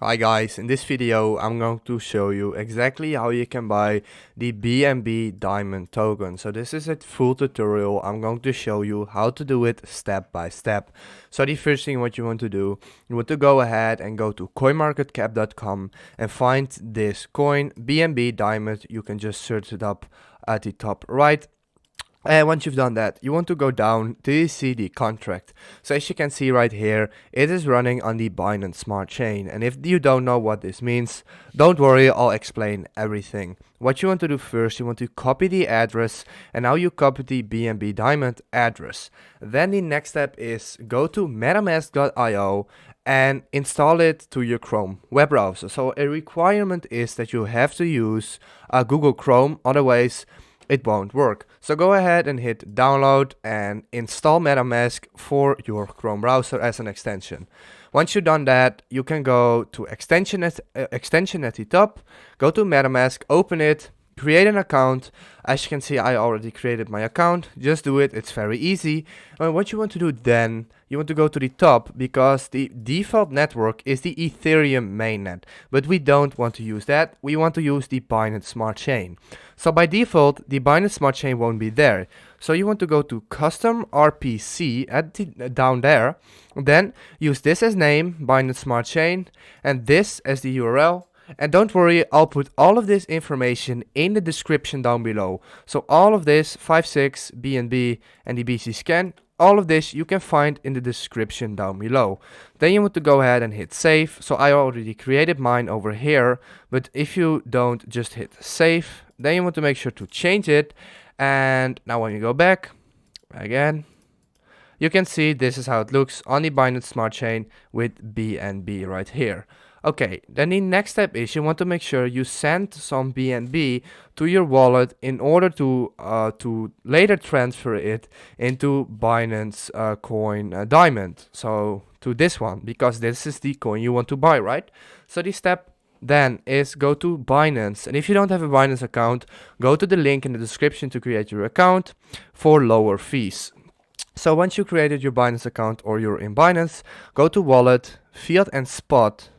Hi guys, in this video I'm going to show you exactly how you can buy the BNB diamond token. So this is a full tutorial. I'm going to show you how to do it step by step. So the first thing what you want to do, you want to go ahead and go to coinmarketcap.com and find this coin BNB diamond. You can just search it up at the top right. And once you've done that, you want to go down till you see the contract. So as you can see right here, it is running on the Binance Smart Chain. And if you don't know what this means, don't worry, I'll explain everything. What you want to do first, you want to copy the address, and now you copy the BNB Diamond address. Then the next step is go to metamask.io and install it to your Chrome web browser. So a requirement is that you have to use Google Chrome, otherwise it won't work. So go ahead and hit download and install MetaMask for your Chrome browser as an extension. Once you've done that, you can go to extension at the top, go to MetaMask, open it, create an account. As you can see, I already created my account. Just do it, it's very easy. And what you want to do then, you want to go to the top because the default network is the Ethereum mainnet. But we don't want to use that. We want to use the Binance Smart Chain. So by default, the Binance Smart Chain won't be there. So you want to go to custom RPC down there. Then use this as name, Binance Smart Chain, and this as the URL. And don't worry, I'll put all of this information in the description down below. So all of this, 56, BNB, and the BC scan, all of this you can find in the description down below. Then you want to go ahead and hit save. So I already created mine over here, but if you don't, just hit save. Then you want to make sure to change it. And now when you go back, again, you can see this is how it looks on the Binance Smart Chain with BNB right here. Okay, then the next step is you want to make sure you send some BNB to your wallet in order to later transfer it into Binance coin Diamond. So to this one, because this is the coin you want to buy, right? So the step then is go to Binance, and if you don't have a Binance account, go to the link in the description to create your account for lower fees. So once you created your Binance account or you're in Binance, go to wallet, fiat and spot.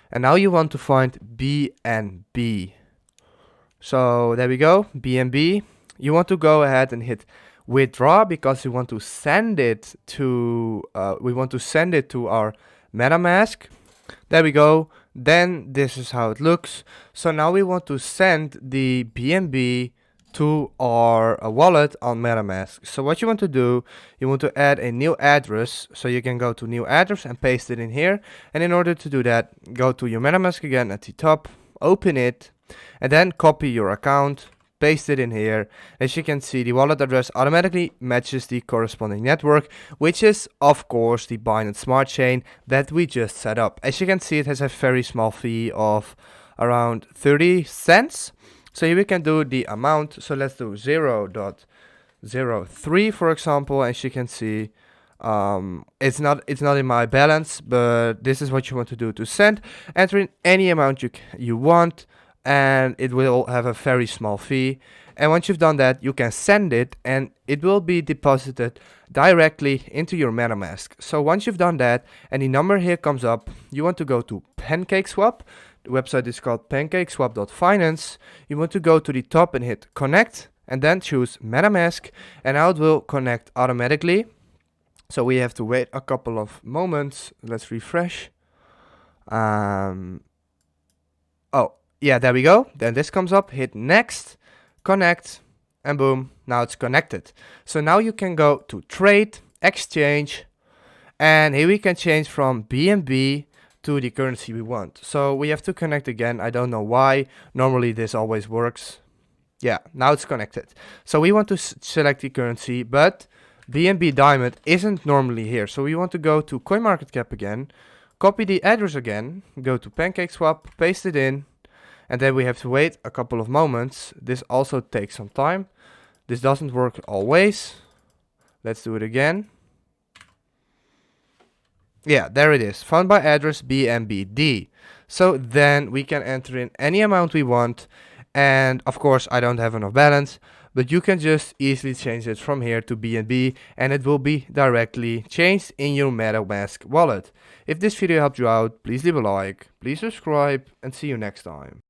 And now you want to find BNB. So there we go, BNB. You want to go ahead and hit withdraw because we want to send it to our MetaMask. There we go. Then this is how it looks. So now we want to send the BNB to our wallet on MetaMask. So what you want to do, you want to add a new address. So you can go to new address and paste it in here. And in order to do that, go to your MetaMask again at the top, open it, and then copy your account, paste it in here. As you can see, the wallet address automatically matches the corresponding network, which is of course the Binance Smart Chain that we just set up. As you can see, it has a very small fee of around 30 cents. So here we can do the amount. So let's do 0.03 for example. As you can see, it's not in my balance, but this is what you want to do to send. Enter in any amount you want, and it will have a very small fee. And once you've done that, you can send it, and it will be deposited directly into your MetaMask. So once you've done that, and the number here comes up, you want to go to PancakeSwap. The website is called pancakeswap.finance. You want to go to the top and hit connect, and then choose MetaMask, and now it will connect automatically. So we have to wait a couple of moments. Let's refresh. Oh, yeah, there we go. Then this comes up, hit next, connect, and boom, now it's connected. So now you can go to trade, exchange, and here we can change from BNB to the currency we want. So we have to connect again. I don't know why. Normally this always works. Yeah, now it's connected. So we want to select the currency, but BNB Diamond isn't normally here. So we want to go to CoinMarketCap again, copy the address again, go to PancakeSwap, paste it in, and then we have to wait a couple of moments. This also takes some time. This doesn't work always. Let's do it again. Yeah, there it is, found by address BNBD. So then we can enter in any amount we want. And of course, I don't have enough balance, but you can just easily change it from here to BNB and it will be directly changed in your MetaMask wallet. If this video helped you out, please leave a like, please subscribe, and see you next time.